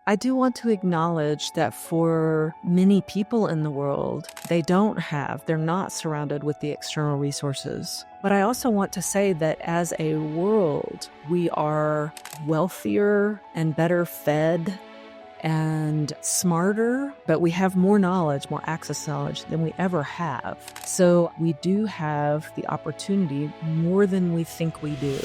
I do want to acknowledge that for many people in the world, they're not surrounded with the external resources. But I also want to say that as a world, we are wealthier and better fed and smarter, but we have more knowledge, more access to knowledge than we ever have. So we do have the opportunity more than we think we do.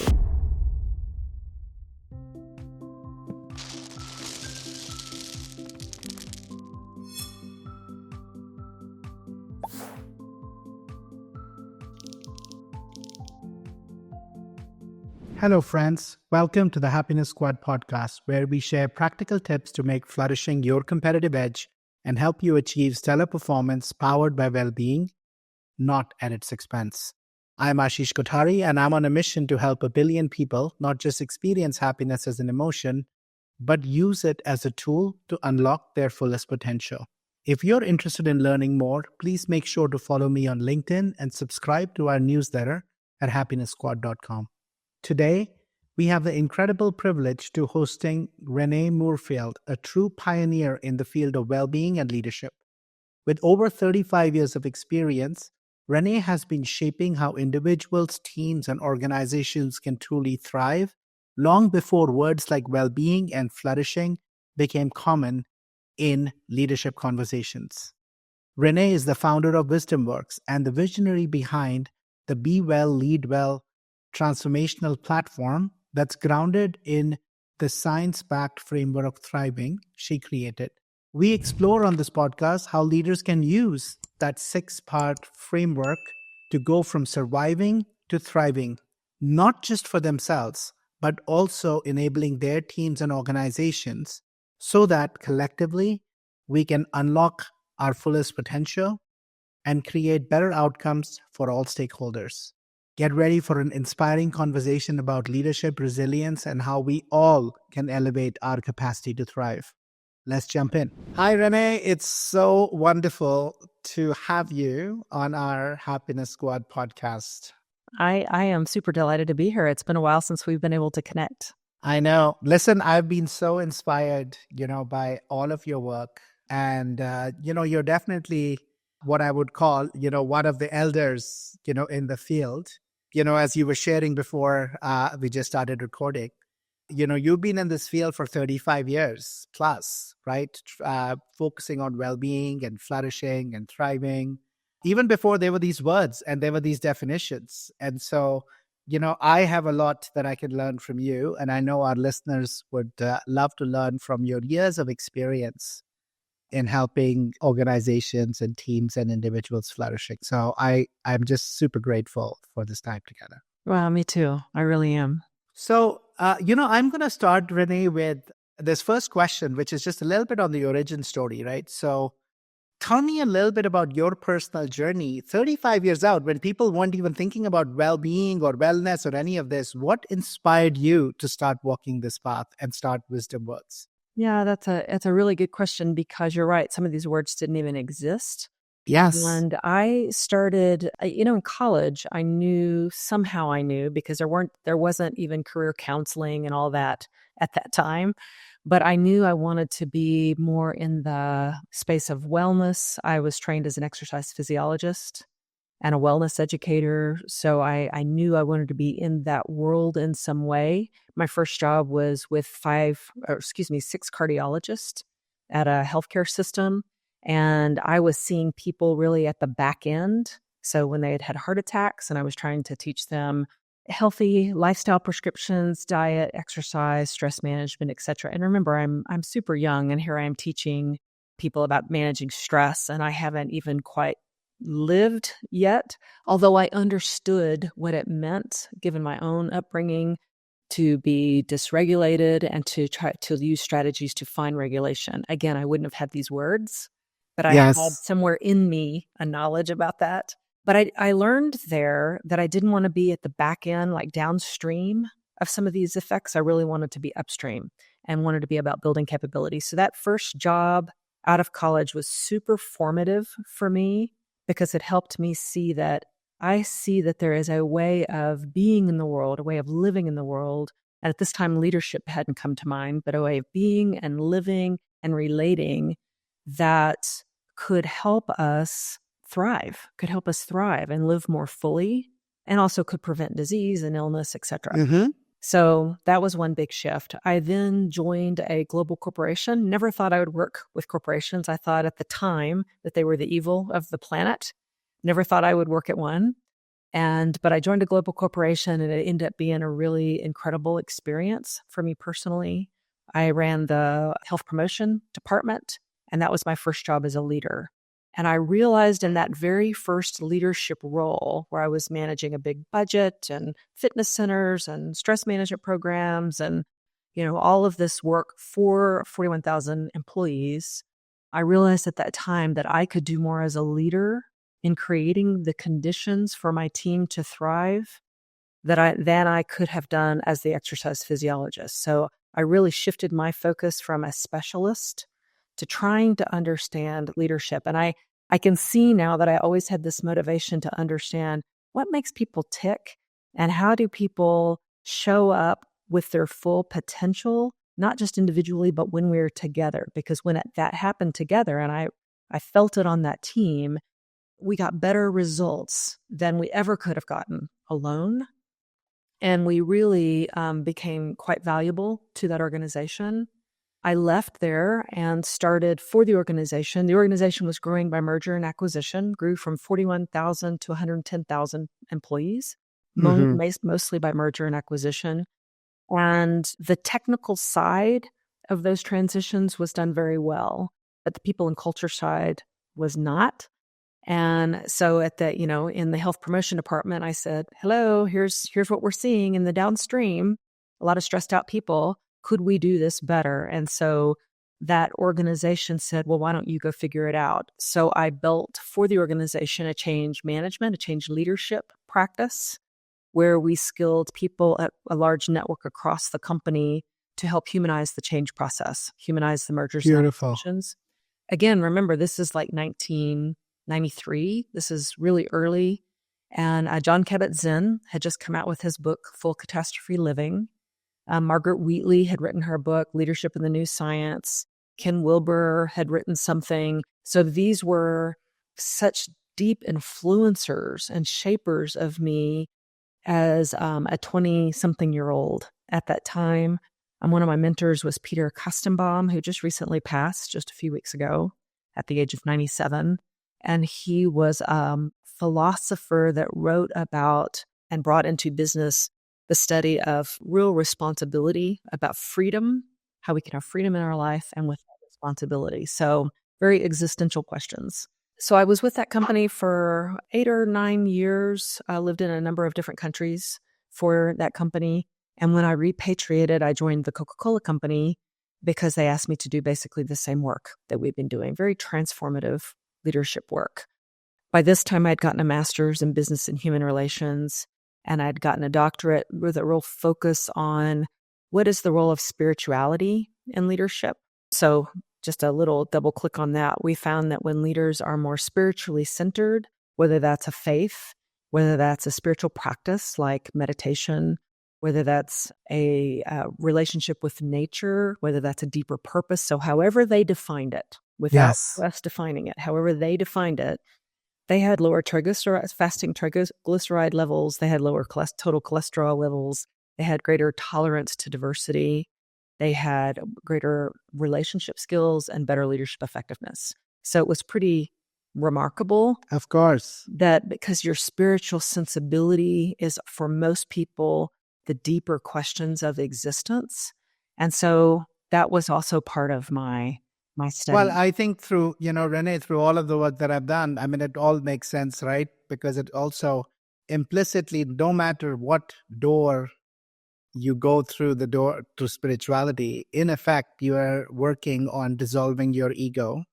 Hello, friends. Welcome to the Happiness Squad podcast, where we share practical tips to make flourishing your competitive edge and help you achieve stellar performance powered by well-being, not at its expense. I'm Ashish Kothari, and I'm on a mission to help 1 billion people not just experience happiness as an emotion, but use it as a tool to unlock their fullest potential. If you're interested in learning more, please make sure to follow me on LinkedIn and subscribe to our newsletter at happiness.squad.com. Today, we have the incredible privilege to hosting Renee Moorefield, a true pioneer in the field of well-being and leadership. With over 35 years of experience, Renee has been shaping how individuals, teams, and organizations can truly thrive long before words like well-being and flourishing became common in leadership conversations. Renee is the founder of WisdomWorks and the visionary behind the Be Well, Lead Well transformational platform that's grounded in the science-backed framework of thriving she created. We explore on this podcast how leaders can use that 6-part framework to go from surviving to thriving, not just for themselves, but also enabling their teams and organizations so that collectively we can unlock our fullest potential and create better outcomes for all stakeholders. Get ready for an inspiring conversation about leadership, resilience, and how we all can elevate our capacity to thrive. Let's jump in. Hi, Renee. It's so wonderful to have you on our Happiness Squad podcast. I am super delighted to be here. It's been a while since we've been able to connect. I know. Listen, I've been so inspired, by all of your work. And, you're definitely what I would call, one of the elders, in the field. As you were sharing before we just started recording, you've been in this field for 35 years plus, right? Focusing on well-being and flourishing and thriving, even before there were these words and there were these definitions. And so, I have a lot that I can learn from you. And I know our listeners would love to learn from your years of experience in helping organizations and teams and individuals flourishing. So I'm just super grateful for this time together. Wow, me too. I really am. So, I'm going to start, Renee, with this first question, which is just a little bit on the origin story, right? So tell me a little bit about your personal journey. 35 years out, when people weren't even thinking about well-being or wellness or any of this, what inspired you to start walking this path and start WisdomWorks? Yeah, that's a really good question because you're right. Some of these words didn't even exist. Yes. And I started, in college, I knew because there wasn't even career counseling and all that at that time. But I knew I wanted to be more in the space of wellness. I was trained as an exercise physiologist and a wellness educator. So I knew I wanted to be in that world in some way. My first job was with 6 cardiologists at a healthcare system. And I was seeing people really at the back end. So when they had heart attacks and I was trying to teach them healthy lifestyle prescriptions, diet, exercise, stress management, et cetera. And remember, I'm super young and here I am teaching people about managing stress and I haven't even quite lived yet, although I understood what it meant, given my own upbringing, to be dysregulated and to try to use strategies to find regulation. Again, I wouldn't have had these words, but I had somewhere in me a knowledge about that. But I learned there that I didn't want to be at the back end, like downstream of some of these effects. I really wanted to be upstream and wanted to be about building capability. So that first job out of college was super formative for me because it helped me see that there is a way of being in the world, a way of living in the world And at this time, leadership hadn't come to mind, but a way of being and living and relating that could help us thrive and live more fully, and also could prevent disease and illness, etc. So that was one big shift. I then joined a global corporation. Never thought I would work with corporations. I thought at the time that they were the evil of the planet. Never thought I would work at one. But I joined a global corporation, and it ended up being a really incredible experience for me personally. I ran the health promotion department, and that was my first job as a leader. And I realized in that very first leadership role, where I was managing a big budget and fitness centers and stress management programs and, all of this work for 41,000 employees, I realized at that time that I could do more as a leader in creating the conditions for my team to thrive than I could have done as the exercise physiologist. So I really shifted my focus from a specialist to trying to understand leadership. And I can see now that I always had this motivation to understand what makes people tick and how do people show up with their full potential, not just individually, but when we're together. Because when that happened together, and I felt it on that team, we got better results than we ever could have gotten alone. And we really became quite valuable to that organization. I left there and started for the organization. The organization was growing by merger and acquisition, grew from 41,000 to 110,000 employees, mostly by merger and acquisition. And the technical side of those transitions was done very well, but the people and culture side was not. And so in the health promotion department, I said, hello, here's what we're seeing in the downstream, a lot of stressed out people. Could we do this better? And so that organization said, well, why don't you go figure it out? So I built for the organization a change management, a change leadership practice where we skilled people at a large network across the company to help humanize the change process, humanize the mergers and acquisitions. Again, remember, this is like 1993. This is really early. And John Kabat-Zinn had just come out with his book, Full Catastrophe Living. Margaret Wheatley had written her book, Leadership in the New Science. Ken Wilber had written something. So these were such deep influencers and shapers of me as a 20-something-year-old at that time. One of my mentors was Peter Kostenbaum, who just recently passed just a few weeks ago at the age of 97. And he was a philosopher that wrote about and brought into business the study of real responsibility, about freedom, how we can have freedom in our life and with responsibility. So very existential questions. So I was with that company for 8 or 9 years. I lived in a number of different countries for that company. And when I repatriated, I joined the Coca-Cola company because they asked me to do basically the same work that we've been doing, very transformative leadership work. By this time, I'd gotten a master's in business and human relations, and I'd gotten a doctorate with a real focus on what is the role of spirituality in leadership. So just a little double click on that. We found that when leaders are more spiritually centered, whether that's a faith, whether that's a spiritual practice like meditation, whether that's a relationship with nature, whether that's a deeper purpose. So however they defined it, without us defining it, however they defined it, they had lower fasting triglyceride levels. They had lower total cholesterol levels. They had greater tolerance to diversity. They had greater relationship skills and better leadership effectiveness. So it was pretty remarkable. Of course. That because your spiritual sensibility is, for most people, the deeper questions of existence. And so that was also part of my study. Well, I think through, Renee, through all of the work that I've done, it all makes sense, right? Because it also implicitly, no matter what door you go through the door to spirituality, in effect, you are working on dissolving your ego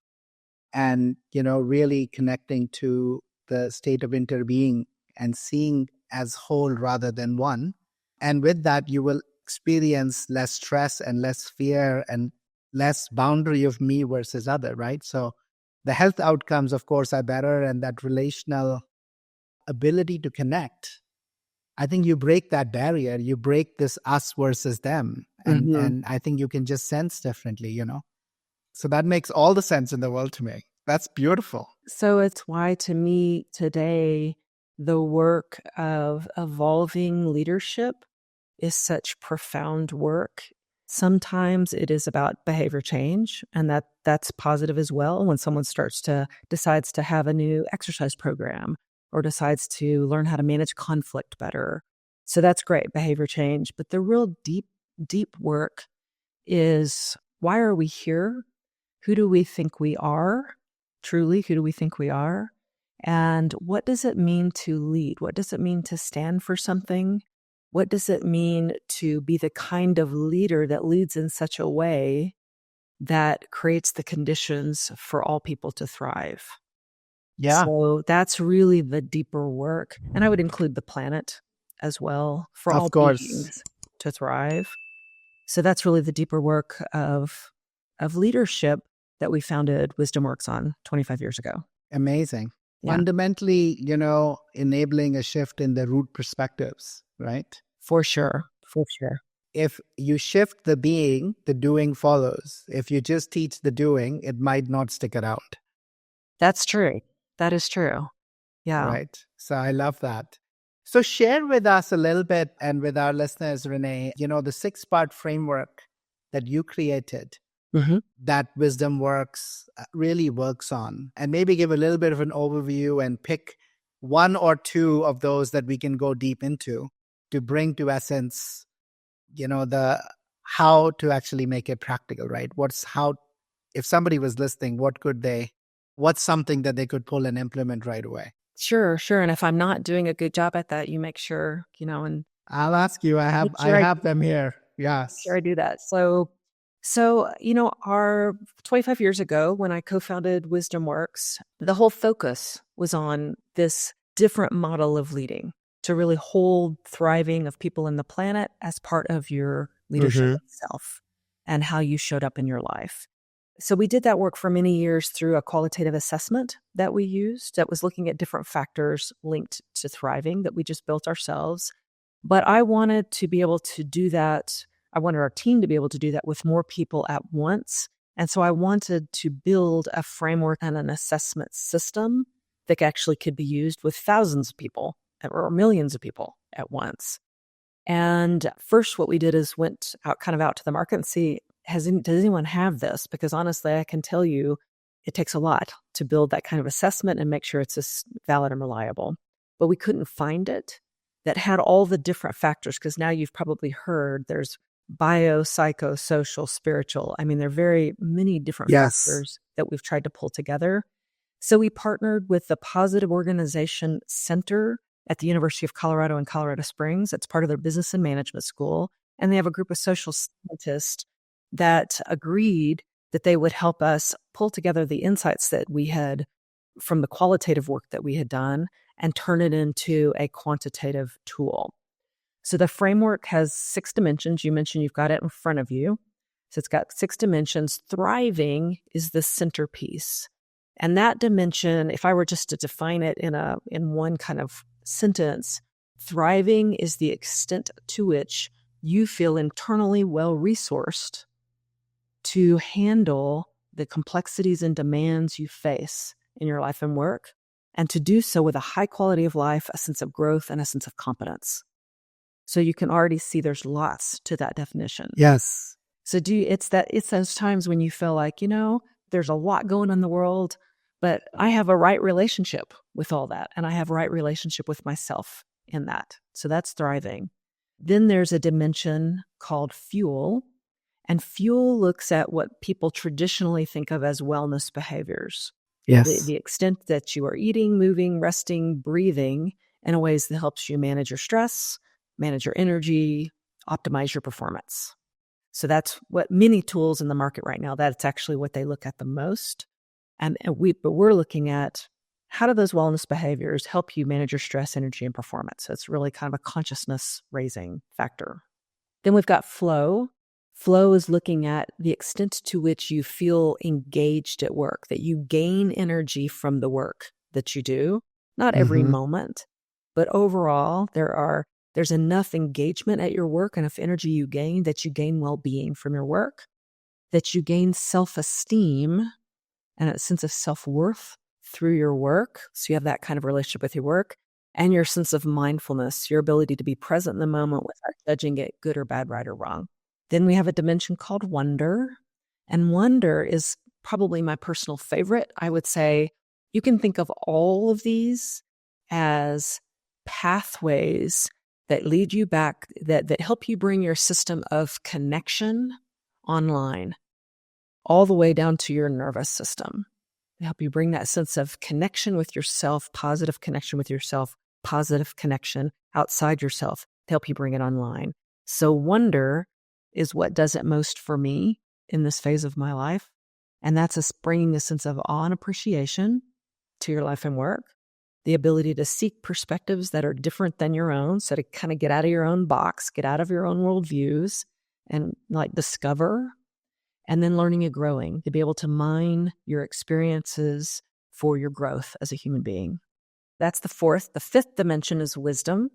and, really connecting to the state of interbeing and seeing as whole rather than one. And with that, you will experience less stress and less fear and less boundary of me versus other, right? So the health outcomes, of course, are better, and that relational ability to connect I think you break that barrier. You break this us versus them. Hmm. And I think you can just sense differently, you know? So that makes all the sense in the world to me. That's beautiful. So it's why, to me, today, the work of evolving leadership is such profound work. Sometimes it is about behavior change, and that's positive as well. When someone decides to have a new exercise program or decides to learn how to manage conflict better. So that's great, behavior change. But the real deep work is, why are we here? Who do we think we are? Truly, who do we think we are? And what does it mean to lead? What does it mean to stand for something? What does it mean to be the kind of leader that leads in such a way that creates the conditions for all people to thrive? Yeah, So that's really the deeper work. And I would include the planet as well, for of all course. beings to thrive. So that's really the deeper work of leadership that we founded Wisdom Works on 25 years ago. Amazing. Yeah, Fundamentally, enabling a shift in the root perspectives, right? for sure. For sure. If you shift the being, the doing follows. If you just teach the doing, it might not stick around, That's true. That is true. Yeah. right? So I love that. So share with us a little bit and with our listeners, Renee, the 6-part framework that you created Hmm. that Wisdom Works really works on, and maybe give a little bit of an overview and pick one or two of those that we can go deep into to bring to essence, the how to actually make it practical, right? If somebody was listening, what's something that they could pull and implement right away? Sure, sure. And if I'm not doing a good job at that, you make sure, and I'll ask you. make I sure I have them here. make sure Yes. I do that. Our 25 years ago, when I co-founded Wisdom Works, the whole focus was on this different model of leading, to really hold thriving of people in the planet as part of your leadership Hmm. itself and how you showed up in your life. So we did that work for many years through a qualitative assessment that we used that was looking at different factors linked to thriving that we just built ourselves. But I wanted to be able to do that. I wanted our team to be able to do that with more people at once. And so I wanted to build a framework and an assessment system that actually could be used with thousands of people or millions of people at once. And first, what we did is went out to the market and see, does anyone have this? Because honestly, I can tell you, it takes a lot to build that kind of assessment and make sure it's as valid and reliable. But we couldn't find it that had all the different factors, because now you've probably heard there's bio, psycho, social, spiritual. I mean, there are very many different Yes. factors that we've tried to pull together. So we partnered with the Positive Organization Center at the University of Colorado in Colorado Springs. It's part of their business and management school. And they have a group of social scientists that agreed that they would help us pull together the insights that we had from the qualitative work that we had done and turn it into a quantitative tool. So the framework has 6 dimensions. You mentioned you've got it in front of you. So it's got 6 dimensions. Thriving is the centerpiece. And that dimension, if I were just to define it in one kind of sentence, thriving is the extent to which you feel internally well-resourced to handle the complexities and demands you face in your life and work, and to do so with a high quality of life, a sense of growth, and a sense of competence. So you can already see there's lots to that definition. Yes. So it's those times when you feel like, there's a lot going on in the world, but I have a right relationship with all that, and I have a right relationship with myself in that. So that's thriving. Then there's a dimension called fuel, and fuel looks at what people traditionally think of as wellness behaviors. Yes. The extent that you are eating, moving, resting, breathing in a ways that helps you manage your stress, manage your energy, optimize your performance. So that's what many tools in the market right now, that's actually what they look at the most. But we're looking at, how do those wellness behaviors help you manage your stress, energy, and performance? So it's really kind of a consciousness raising factor. Then we've got flow. Flow is looking at the extent to which you feel engaged at work, that you gain energy from the work that you do. Not every Hmm. moment, but overall, there are there's enough engagement at your work, enough energy you gain that you gain well-being from your work, that you gain self-esteem and a sense of self-worth through your work. So you have that kind of relationship with your work and your sense of mindfulness, your ability to be present in the moment without judging it good or bad, right or wrong. Then we have a dimension called wonder. And wonder is probably my personal favorite. I would say you can think of all of these as pathways that lead you back, that help you bring your system of connection online all the way down to your nervous system. They help you bring that sense of connection with yourself, positive connection with yourself, positive connection outside yourself to help you bring it online. So wonder is what does it most for me in this phase of my life. And that's bringing a sense of awe and appreciation to your life and work, the ability to seek perspectives that are different than your own. So to kind of get out of your own box, get out of your own worldviews and like discover, and then learning and growing to be able to mine your experiences for your growth as a human being. That's the fourth. The fifth dimension is wisdom.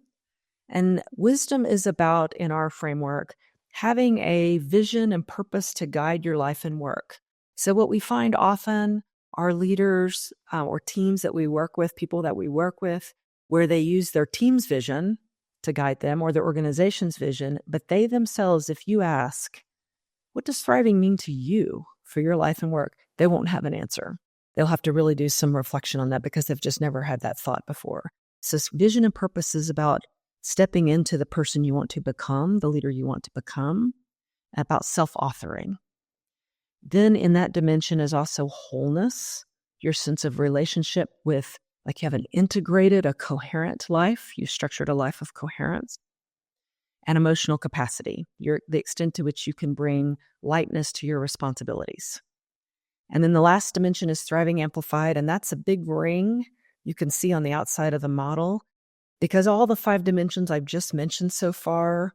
And wisdom is about, in our framework, having a vision and purpose to guide your life and work. So what we find often are leaders or teams that we work with, people that we work with, where they use their team's vision to guide them or their organization's vision, but they themselves, if you ask, what does thriving mean to you for your life and work? They won't have an answer. They'll have to really do some reflection on that because they've just never had that thought before. So vision and purpose is about stepping into the person you want to become, the leader you want to become, about self-authoring. Then in that dimension is also wholeness, your sense of relationship with, like you have an integrated, a coherent life. You structured a life of coherence. And emotional capacity, the extent to which you can bring lightness to your responsibilities. And then the last dimension is thriving amplified, and that's a big ring you can see on the outside of the model, because all the 5 dimensions I've just mentioned so far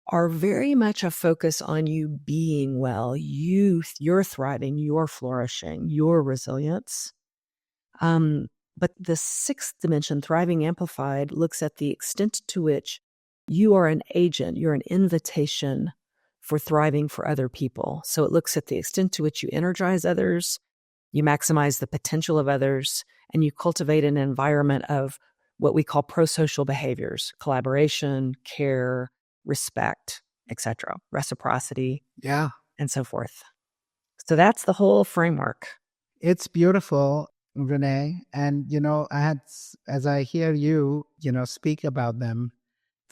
are very much a focus on you being well, you're thriving, you're flourishing, your resilience. But the 6th dimension, thriving amplified, looks at the extent to which you are an agent, you're an invitation for thriving for other people. So it looks at the extent to which you energize others, you maximize the potential of others, and you cultivate an environment of what we call pro-social behaviors, collaboration, care, respect, etc., reciprocity, and so forth. So that's the whole framework. It's beautiful, Renee. And, as I hear you, speak about them,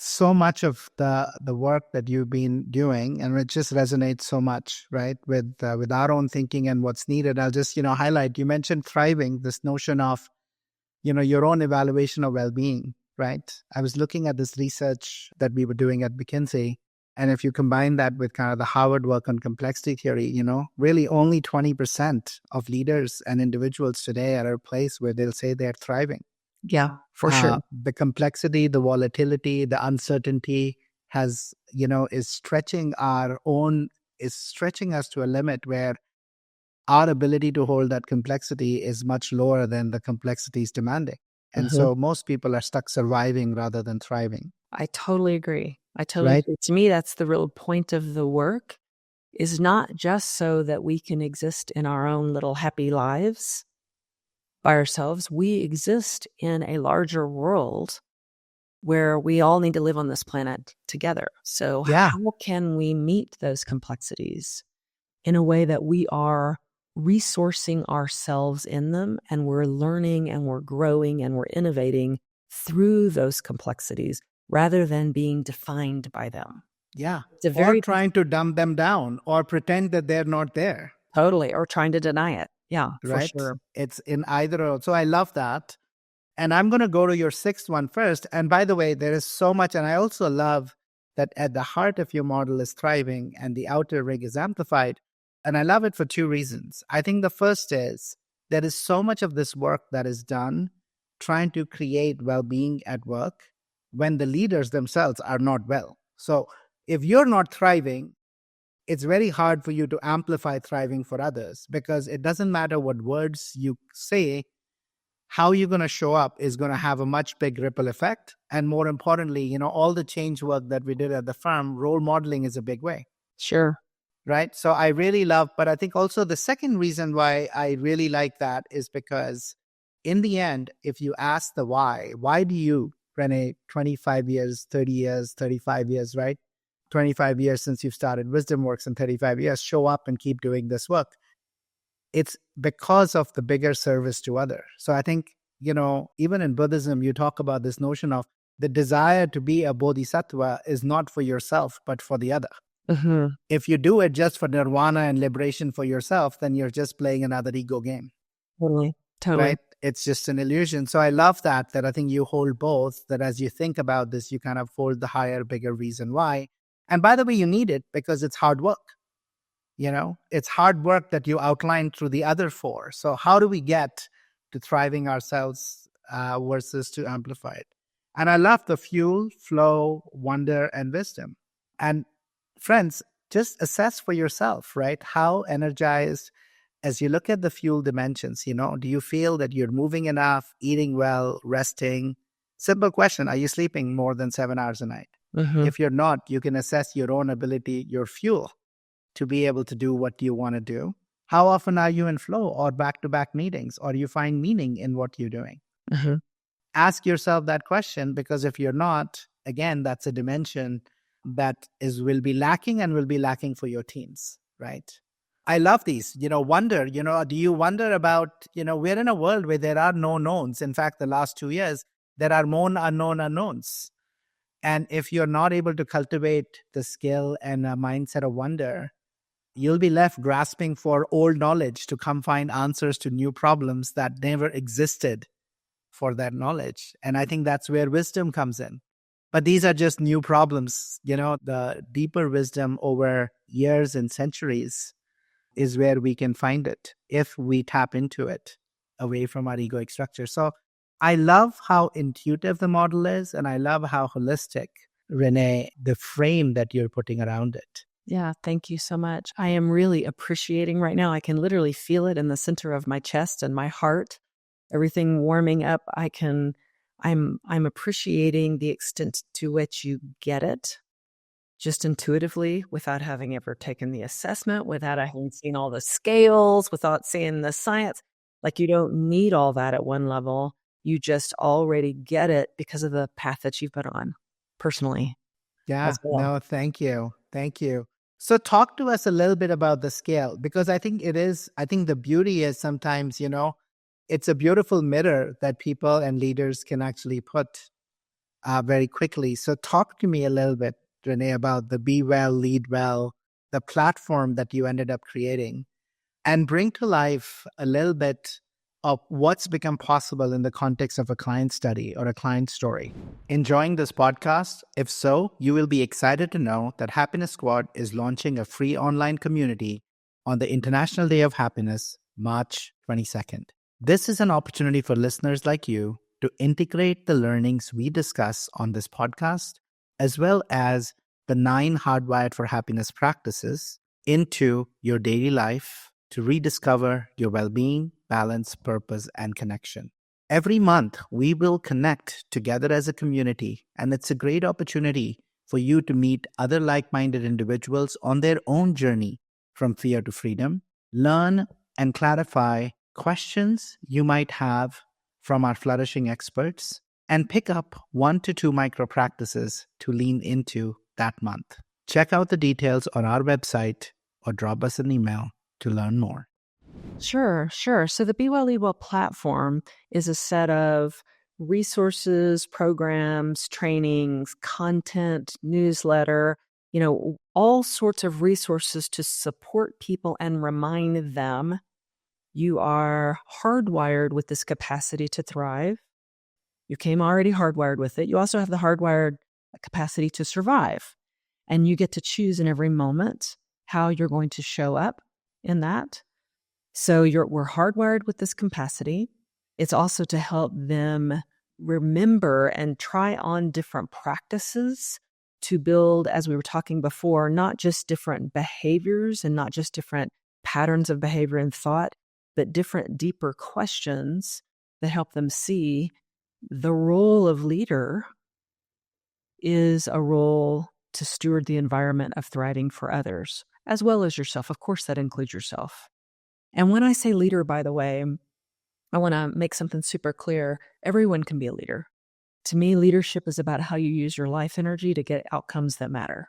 so much of the work that you've been doing, and it just resonates so much, right, with our own thinking and what's needed. I'll just highlight, you mentioned thriving, this notion of your own evaluation of well-being, right? I was looking at this research that we were doing at McKinsey, and if you combine that with kind of the Harvard work on complexity theory, really only 20% of leaders and individuals today are at a place where they'll say they're thriving. Yeah, for sure. The complexity, the volatility, the uncertainty is stretching us to a limit where our ability to hold that complexity is much lower than the complexity is demanding. And so most people are stuck surviving rather than thriving. I totally agree. Agree. To me, that's the real point of the work, is not just so that we can exist in our own little happy lives by ourselves. We exist in a larger world where we all need to live on this planet together. So how can we meet those complexities in a way that we are resourcing ourselves in them, and we're learning and we're growing and we're innovating through those complexities rather than being defined by them? Yeah. Or trying to dumb them down or pretend that they're not there. Totally. Or trying to deny it. Yeah, right? For sure. It's in either or. So I love that. And I'm going to go to your 6th one first. And by the way, there is so much. And I also love that at the heart of your model is thriving and the outer ring is amplified. And I love it for 2 reasons. I think the first is there is so much of this work that is done trying to create well-being at work when the leaders themselves are not well. So if you're not thriving, it's very hard for you to amplify thriving for others, because it doesn't matter what words you say. how you're going to show up is going to have a much big ripple effect. And more importantly, all the change work that we did at the firm, role modeling is a big way, Sure. right? So I really love, but I think also the second reason why I really like that is because in the end, if you ask the why do you, Renee, 25 years, 30 years, 35 years, right? 25 years since you've started Wisdom Works and 35 years, show up and keep doing this work. It's because of the bigger service to others. So I think, even in Buddhism, you talk about this notion of the desire to be a bodhisattva is not for yourself, but for the other. Mm-hmm. If you do it just for nirvana and liberation for yourself, then you're just playing another ego game. Totally. Right? It's just an illusion. So I love that I think you hold both, that as you think about this, you kind of hold the higher, bigger reason why. And by the way, you need it because it's hard work. It's hard work that you outlined through the other four. So how do we get to thriving ourselves versus to amplify it? And I love the fuel, flow, wonder, and wisdom. And friends, just assess for yourself, right? How energized, as you look at the fuel dimensions, do you feel that you're moving enough, eating well, resting? Simple question. Are you sleeping more than 7 hours a night? Mm-hmm. If you're not, you can assess your own ability, your fuel, to be able to do what you want to do. How often are you in flow or back-to-back meetings, or you find meaning in what you're doing? Mm-hmm. Ask yourself that question, because if you're not, again, that's a dimension that will be lacking and will be lacking for your teams, right? I love these, wonder, do you wonder about, we're in a world where there are no knowns. In fact, the last 2 years, there are more unknown unknowns. And if you're not able to cultivate the skill and a mindset of wonder, you'll be left grasping for old knowledge to come find answers to new problems that never existed for that knowledge. And I think that's where wisdom comes in. But these are just new problems. The deeper wisdom over years and centuries is where we can find it if we tap into it away from our egoic structure. So I love how intuitive the model is, and I love how holistic, Renee, the frame that you're putting around it. Yeah, thank you so much. I am really appreciating right now. I can literally feel it in the center of my chest and my heart. Everything warming up. I'm appreciating the extent to which you get it just intuitively, without having ever taken the assessment, without having seen all the scales, without seeing the science. Like, you don't need all that at one level. You just already get it because of the path that you've been on personally. Yeah, Well. no, thank you. Thank you. So talk to us a little bit about the scale, because I think the beauty is sometimes, it's a beautiful mirror that people and leaders can actually put very quickly. So talk to me a little bit, Renee, about the Be Well, Lead Well, the platform that you ended up creating, and bring to life a little bit of what's become possible in the context of a client study or a client story. Enjoying this podcast? If so, you will be excited to know that Happiness Squad is launching a free online community on the International Day of Happiness, March 22nd. This is an opportunity for listeners like you to integrate the learnings we discuss on this podcast, as well as the 9 Hardwired for Happiness practices, into your daily life to rediscover your well-being, balance, purpose, and connection. Every month, we will connect together as a community, and it's a great opportunity for you to meet other like-minded individuals on their own journey from fear to freedom, learn and clarify questions you might have from our flourishing experts, and pick up 1 to 2 micro practices to lean into that month. Check out the details on our website or drop us an email to learn more. Sure. So the Be Well, Lead Well platform is a set of resources, programs, trainings, content, newsletter, all sorts of resources to support people and remind them you are hardwired with this capacity to thrive. You came already hardwired with it. You also have the hardwired capacity to survive. And you get to choose in every moment how you're going to show up in that. So we're hardwired with this capacity. It's also to help them remember and try on different practices to build, as we were talking before, not just different behaviors and not just different patterns of behavior and thought, but different deeper questions that help them see the role of leader is a role to steward the environment of thriving for others, as well as yourself. Of course, that includes yourself. And when I say leader, by the way, I want to make something super clear. Everyone can be a leader. To me, leadership is about how you use your life energy to get outcomes that matter.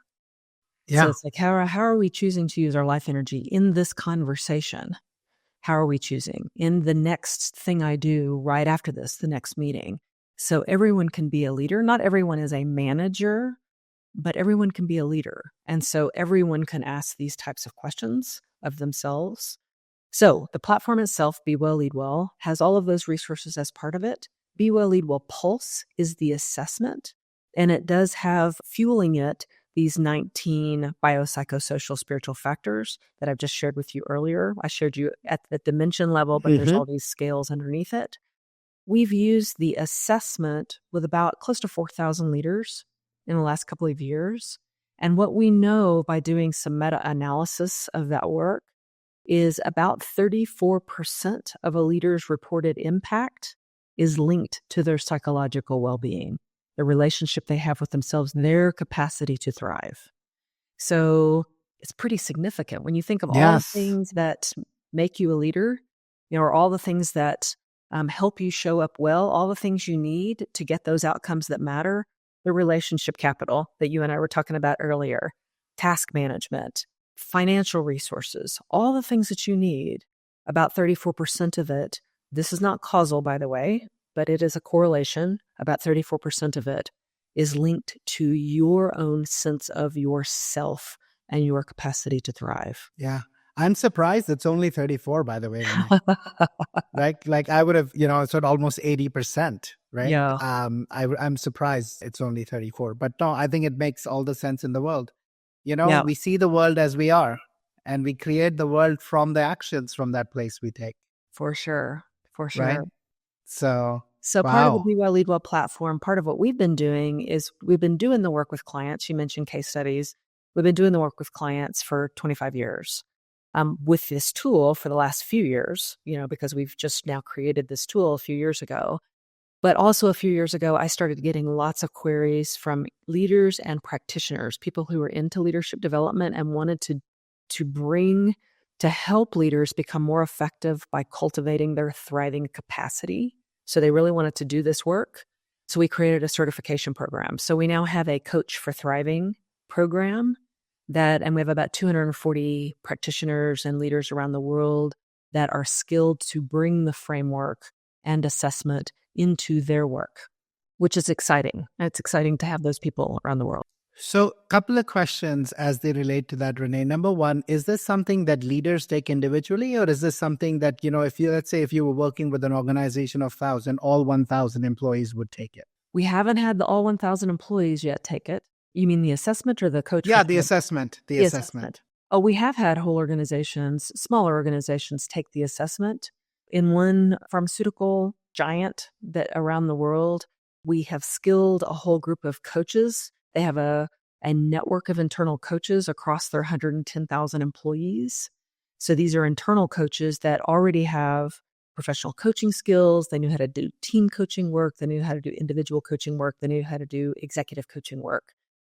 So Yeah. it's like, how are we choosing to use our life energy in this conversation? How are we choosing in the next thing I do right after this, the next meeting? So everyone can be a leader. Not everyone is a manager, but everyone can be a leader. And so everyone can ask these types of questions of themselves. So the platform itself, Be Well, Lead Well, has all of those resources as part of it. Be Well, Lead Well Pulse is the assessment, and it does have fueling it these 19 biopsychosocial spiritual factors that I've just shared with you earlier. I shared you at the dimension level, but there's all these scales underneath it. We've used the assessment with about close to 4,000 leaders in the last couple of years. And what we know by doing some meta-analysis of that work is about 34% of a leader's reported impact is linked to their psychological well-being, the relationship they have with themselves, their capacity to thrive. So it's pretty significant when you think of all the Yes. things that make you a leader, or all the things that help you show up well, all the things you need to get those outcomes that matter, the relationship capital that you and I were talking about earlier, task management, financial resources, all the things that you need, about 34% of it. This is not causal, by the way, but it is a correlation. About 34% of it is linked to your own sense of yourself and your capacity to thrive. Yeah. I'm surprised it's only 34, by the way, Renee. Like I would have, sort of almost 80%, right? Yeah, I'm surprised it's only 34. But no, I think it makes all the sense in the world. yeah, We see the world as we are, and we create the world from the actions from that place we take, for sure, for right? sure. So, So part of the wow. Be Well, Lead Well platform, part of what we've been doing is we've been doing the work with clients. You mentioned case studies. We've been doing the work with clients for 25 years. With this tool for the last few years, because we've just now created this tool a few years ago. But also a few years ago, I started getting lots of queries from leaders and practitioners, people who were into leadership development and wanted to help leaders become more effective by cultivating their thriving capacity. So they really wanted to do this work. So we created a certification program. So we now have a Coach for Thriving program and we have about 240 practitioners and leaders around the world that are skilled to bring the framework and assessment into their work, which is exciting. It's exciting to have those people around the world. So, couple of questions as they relate to that, Renee. Number one, is this something that leaders take individually, or is this something that, let's say if you were working with an organization of 1,000, all 1,000 employees would take it? We haven't had the all 1,000 employees yet take it. You mean the assessment or the Coach for Yeah, the Thriving? assessment. The The assessment. assessment. Oh, we have had whole organizations, smaller organizations, take the assessment. In one pharmaceutical giant that around the world, we have skilled a whole group of coaches. They have a network of internal coaches across their 110,000 employees. So these are internal coaches that already have professional coaching skills. They knew how to do team coaching work. They knew how to do individual coaching work. They knew how to do executive coaching work.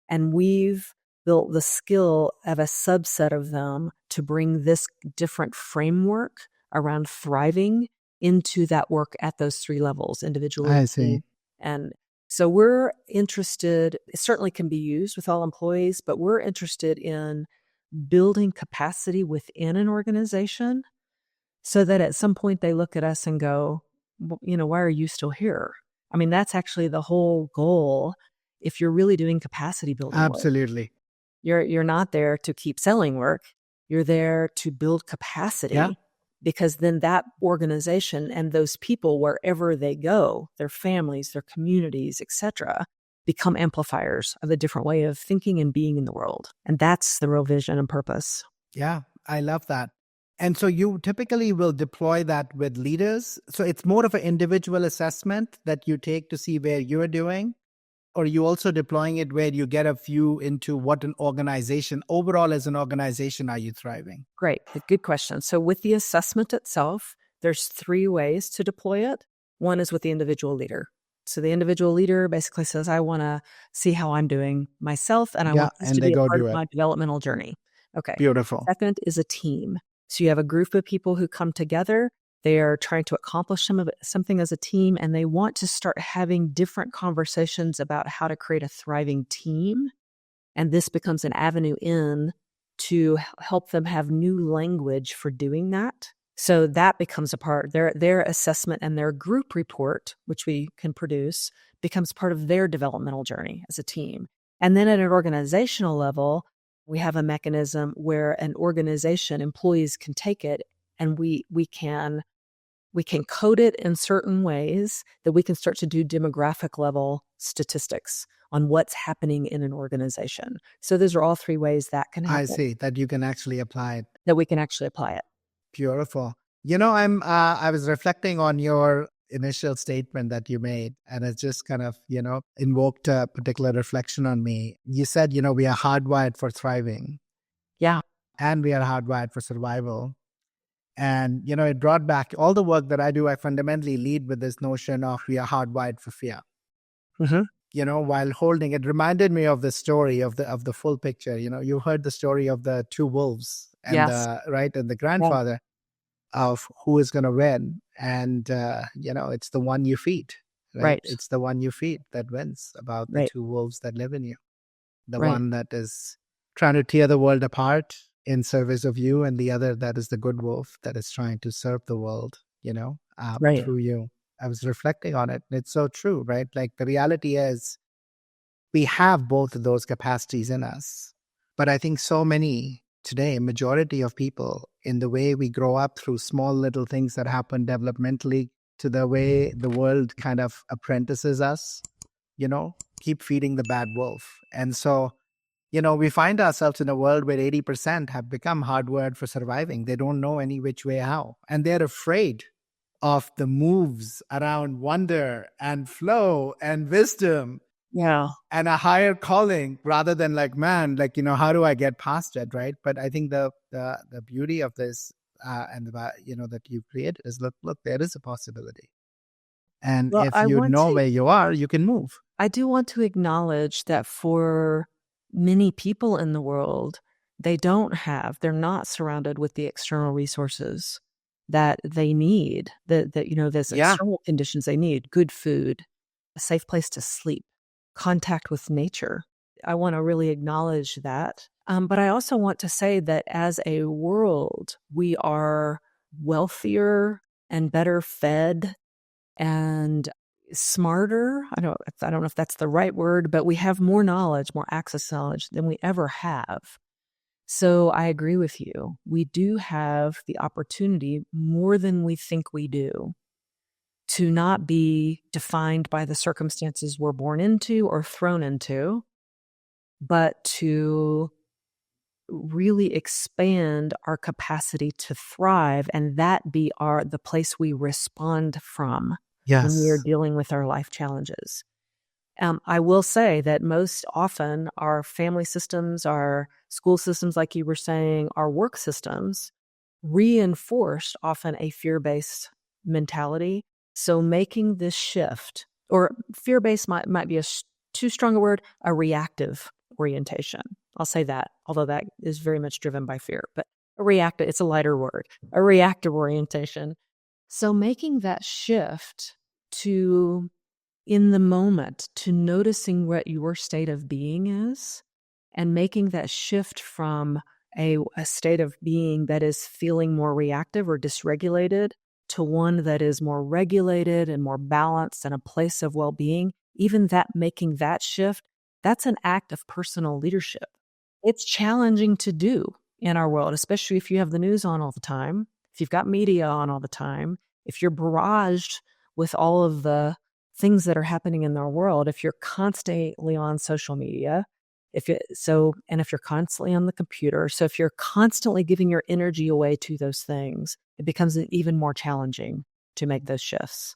And we've built the skill of a subset of them to bring this different framework around thriving into that work at those three levels, individually, I see. team. And so we're interested, it certainly can be used with all employees, but we're interested in building capacity within an organization so that at some point they look at us and go, why are you still here? I mean, that's actually the whole goal. If you're really doing capacity building work, Absolutely. you're not there to keep selling work. You're there to build Yeah. capacity, because then that organization and those people, wherever they go, their families, their communities, etc., become amplifiers of a different way of thinking and being in the world. And that's the real vision and purpose. Yeah, I love that. And so you typically will deploy that with leaders. So it's more of an individual assessment that you take to see where you're doing, or are you also deploying it where you get a view into what an organization, overall as an organization, are you thriving? Great. Good question. So with the assessment itself, there's three ways to deploy it. One is with the individual leader. So the individual leader basically says, I want to see how I'm doing myself, and I Yeah, want this and to they be a go part of do it. my developmental journey. Okay. Beautiful. Second is a team. So you have a group of people who come together. They are trying to accomplish something as a team, and they want to start having different conversations about how to create a thriving team. And this becomes an avenue in to help them have new language for doing that. So that becomes a part, their assessment and their group report, which we can produce, becomes part of their developmental journey as a team. And then at an organizational level, we have a mechanism where an organization, employees can take it, and we can code it in certain ways that we can start to do demographic level statistics on what's happening in an organization. So those are all three ways that can I happen, see that you can actually apply it. that we can actually apply it. Beautiful. I was reflecting on your initial statement that you made, and it just kind of, invoked a particular reflection on me. You said, we are hardwired for thriving Yeah. and we are hardwired for survival. And, it brought back all the work that I do. I fundamentally lead with this notion of we are hardwired for fear. Mm-hmm. While holding it, reminded me of the story of the full picture. You heard the story of the two wolves and Yes. the Yeah. grandfather of who is going to win. And, it's the one you feed, right? Right. It's the one you feed that wins, about the Right. two wolves that live in you. The Right. one that is trying to tear the world apart in service of you, and the other that is the good wolf that is trying to serve the world, Right. through you. I was reflecting on it. It's so true, right? Like the reality is we have both of those capacities in us. But I think so many today, majority of people, in the way we grow up through small little things that happen developmentally to the way the world kind of apprentices us, keep feeding the bad wolf. And so, we find ourselves in a world where 80% have become hardwired for surviving. They don't know any which way how. And they're afraid of the moves around wonder and flow and wisdom Yeah. and a higher calling, rather than like, man, like, how do I get past it, right? But I think the beauty of this that you've created is, look, there is a possibility. And Well, if you know where you are, you can move. I do want to acknowledge that for many people in the world, they're not surrounded with the external resources that they need, there's Yeah. external conditions they need: good food, a safe place to sleep, contact with nature. I want to really acknowledge that. But I also want to say that as a world, we are wealthier and better fed and smarter. I don't know if that's the right word, but we have more knowledge, more access to knowledge than we ever have. So I agree with you. We do have the opportunity, more than we think we do, to not be defined by the circumstances we're born into or thrown into, but to really expand our capacity to thrive, and that be the place we respond from when we are Yes. dealing with our life challenges. I will say that most often our family systems, our school systems, like you were saying, our work systems reinforce often a fear-based mentality. So making this shift, or fear-based might be too strong a word, a reactive orientation. I'll say that, although that is very much driven by fear, but it's a lighter word, a reactive orientation. So making that shift to, in the moment, to noticing what your state of being is, and making that shift from a state of being that is feeling more reactive or dysregulated to one that is more regulated and more balanced and a place of well-being, even that, making that shift, that's an act of personal leadership. It's challenging to do in our world, especially if you have the news on all the time, if you've got media on all the time, if you're barraged with all of the things that are happening in our world, if you're constantly on social media, if you're constantly on the computer, so if you're constantly giving your energy away to those things, it becomes even more challenging to make those shifts.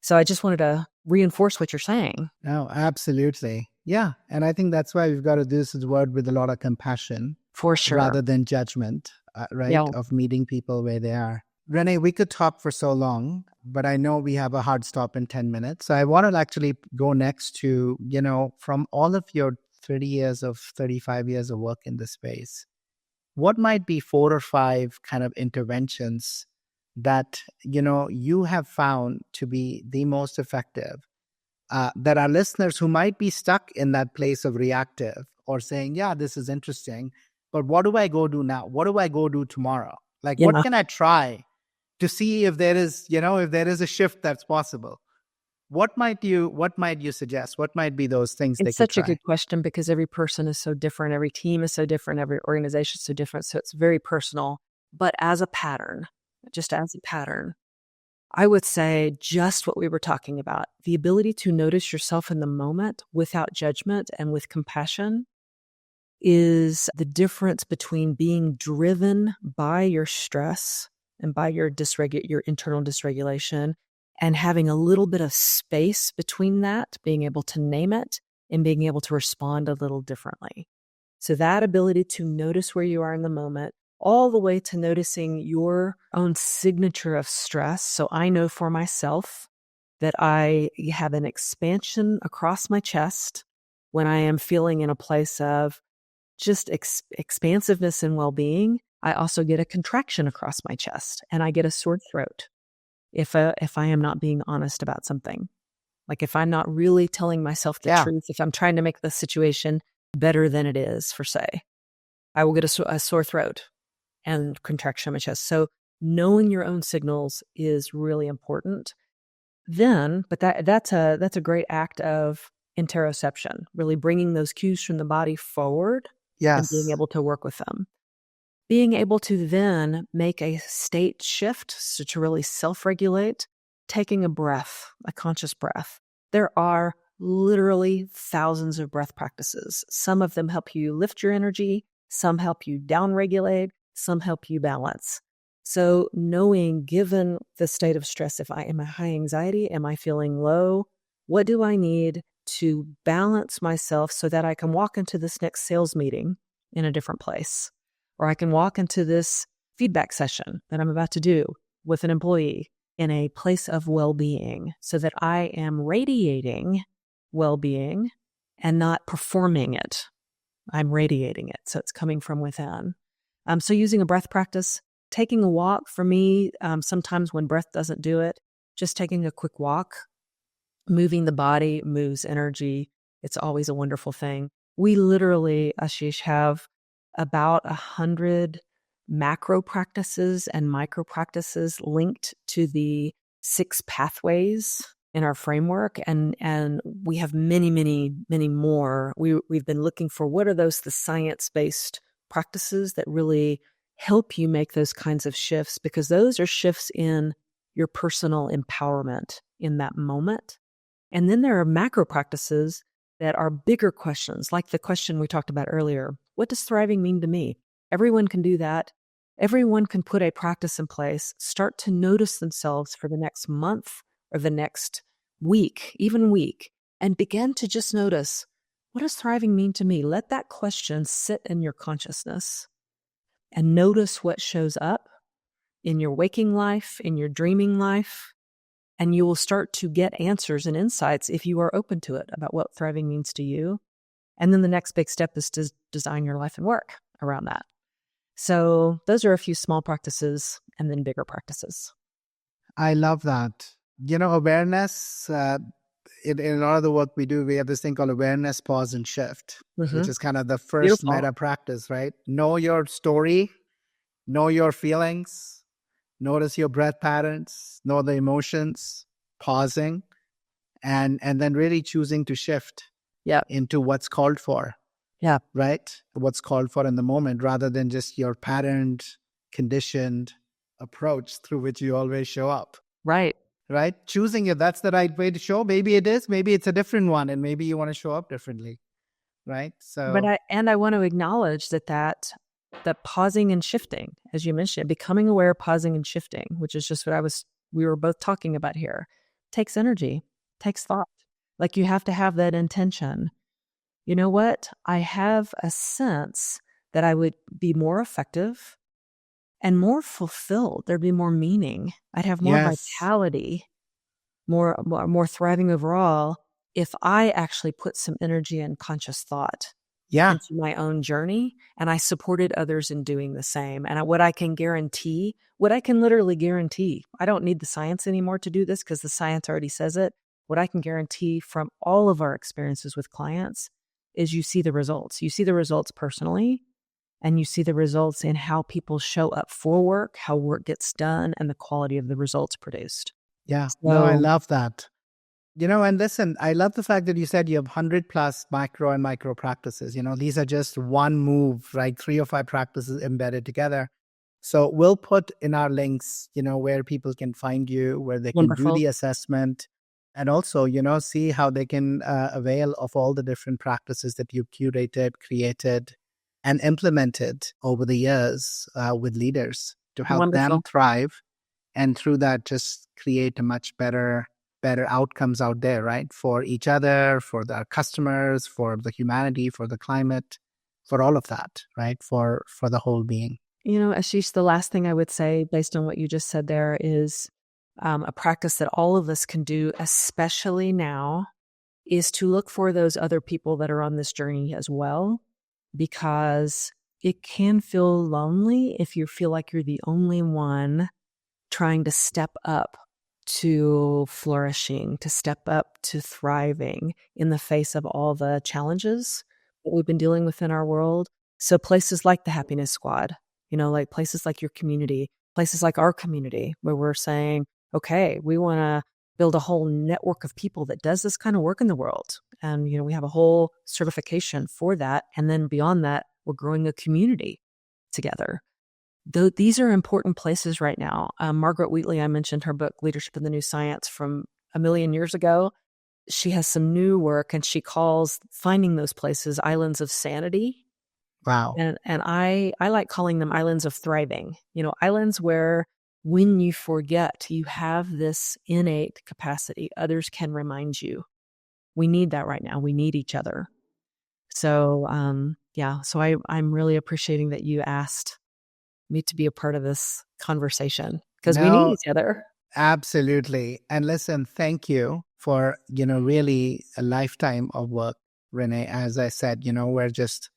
So I just wanted to reinforce what you're saying. No, absolutely. Yeah. And I think that's why we've got to do this word with a lot of compassion For sure. rather than judgment, right? Yeah. Of meeting people where they are. Renee, we could talk for so long, but I know we have a hard stop in 10 minutes. So I want to actually go next to, from all of your 35 years of work in this space, what might be 4 or 5 kind of interventions that, you have found to be the most effective, that our listeners who might be stuck in that place of reactive or saying, yeah, this is interesting, but what do I go do now? What do I go do tomorrow? Like, what Yeah. can I try to see if there is, if there is a shift that's possible? What might you suggest? What might be those things they It's could such a try? good question because every person is so different. Every team is so different. Every organization is so different. So it's very personal. But as a pattern, just as a pattern, I would say just what we were talking about, the ability to notice yourself in the moment without judgment and with compassion is the difference between being driven by your stress and by your your internal dysregulation and having a little bit of space between that, being able to name it and being able to respond a little differently. So that ability to notice where you are in the moment, all the way to noticing your own signature of stress. So I know for myself that I have an expansion across my chest when I am feeling in a place of just expansiveness and well-being. I also get a contraction across my chest and I get a sore throat if I am not being honest about something. Like if I'm not really telling myself the Yeah. truth, if I'm trying to make the situation better than it is, for say, I will get a sore throat and contraction on my chest. So knowing your own signals is really important. Then, but that's a great act of interoception, really bringing those cues from the body forward and being Yes. able to work with them. Being able to then make a state shift, so to really self-regulate, taking a breath, a conscious breath. There are literally thousands of breath practices. Some of them help you lift your energy, some help you downregulate, some help you balance. So knowing, given the state of stress, if I am a high anxiety, am I feeling low? What do I need to balance myself so that I can walk into this next sales meeting in a different place? Or I can walk into this feedback session that I'm about to do with an employee in a place of well-being so that I am radiating well-being and not performing it. I'm radiating it. So it's coming from within. So using a breath practice, taking a walk for me, sometimes when breath doesn't do it, just taking a quick walk, moving the body moves energy. It's always a wonderful thing. We literally, Ashish, have about 100 macro practices and micro practices linked to the 6 pathways in our framework. And we have many, many, many more. We've been looking for what are the science-based practices that really help you make those kinds of shifts, because those are shifts in your personal empowerment in that moment. And then there are macro practices that are bigger questions, like the question we talked about earlier. What does thriving mean to me? Everyone can do that. Everyone can put a practice in place, start to notice themselves for the next month or the next week, even week, and begin to just notice, what does thriving mean to me? Let that question sit in your consciousness and notice what shows up in your waking life, in your dreaming life, and you will start to get answers and insights if you are open to it about what thriving means to you. And then the next big step is to design your life and work around that. So those are a few small practices and then bigger practices. I love that. Awareness, in a lot of the work we do, we have this thing called awareness, pause, and shift, which is kind of the first Beautiful. meta practice, right? Know your story, know your feelings, notice your breath patterns, know the emotions, pausing, and then really choosing to shift Yeah. into what's called for, Yeah. right? What's called for in the moment, rather than just your patterned, conditioned approach through which you always show up. Right. Right? Choosing if that's the right way to show. Maybe it is, maybe it's a different one, and maybe you want to show up differently. Right? But So I want to acknowledge that pausing and shifting, as you mentioned, becoming aware, pausing and shifting, which is just what we were both talking about here, takes energy, takes thought. Like you have to have that intention. You know what? I have a sense that I would be more effective and more fulfilled. There'd be more meaning. I'd have more Yes. vitality, more thriving overall if I actually put some energy and conscious thought Yeah. into my own journey, and I supported others in doing the same. And what I can literally guarantee, I don't need the science anymore to do this because the science already says it. What I can guarantee from all of our experiences with clients is you see the results. You see the results personally, and you see the results in how people show up for work, how work gets done, and the quality of the results produced. Yeah. No, I So love that. And listen, I love the fact that you said you have 100 plus macro and micro practices. These are just one move, right? 3 or 5 practices embedded together. So we'll put in our links, where people can find you, where they can do wonderful. the assessment, and also, see how they can avail of all the different practices that you've curated, created, and implemented over the years with leaders to help them Wonderful. thrive. And through that, just create a much better outcomes out there, right? For each other, for our customers, for the humanity, for the climate, for all of that, right? For the whole being. Ashish, the last thing I would say based on what you just said there is a practice that all of us can do, especially now, is to look for those other people that are on this journey as well, because it can feel lonely if you feel like you're the only one trying to step up to flourishing, to step up to thriving in the face of all the challenges that we've been dealing with in our world. So places like the Happiness Squad, like places like your community, places like our community, where we're saying, okay, we want to build a whole network of people that does this kind of work in the world. And, we have a whole certification for that. And then beyond that, we're growing a community together. These are important places right now. Margaret Wheatley, I mentioned her book, Leadership in the New Science, from a million years ago. She has some new work, and she calls finding those places islands of sanity. Wow. And I like calling them islands of thriving, islands where when you forget, you have this innate capacity. Others can remind you. We need that right now. We need each other. So, so I'm really appreciating that you asked me to be a part of this conversation because we need No, each other. absolutely. And listen, thank you for, really a lifetime of work, Renee. As I said, we're just,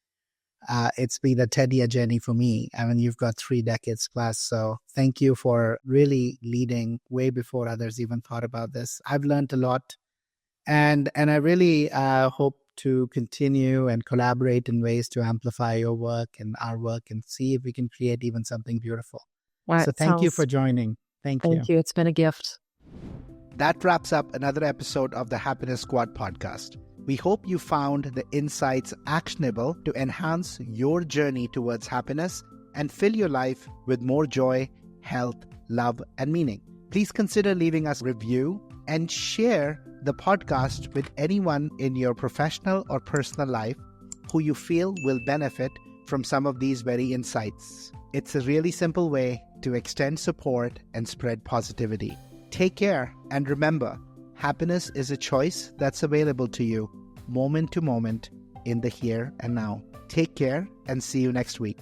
it's been a 10-year journey for me. I mean, you've got 3 decades plus. So thank you for really leading way before others even thought about this. I've learned a lot. And I really hope to continue and collaborate in ways to amplify your work and our work and see if we can create even something beautiful. Well, So it thank you sounds, for joining. Thank you. thank you. It's been a gift. That wraps up another episode of the Happiness Squad podcast. We hope you found the insights actionable to enhance your journey towards happiness and fill your life with more joy, health, love, and meaning. Please consider leaving us a review and share the podcast with anyone in your professional or personal life who you feel will benefit from some of these very insights. It's a really simple way to extend support and spread positivity. Take care, and remember, happiness is a choice that's available to you moment to moment in the here and now. Take care and see you next week.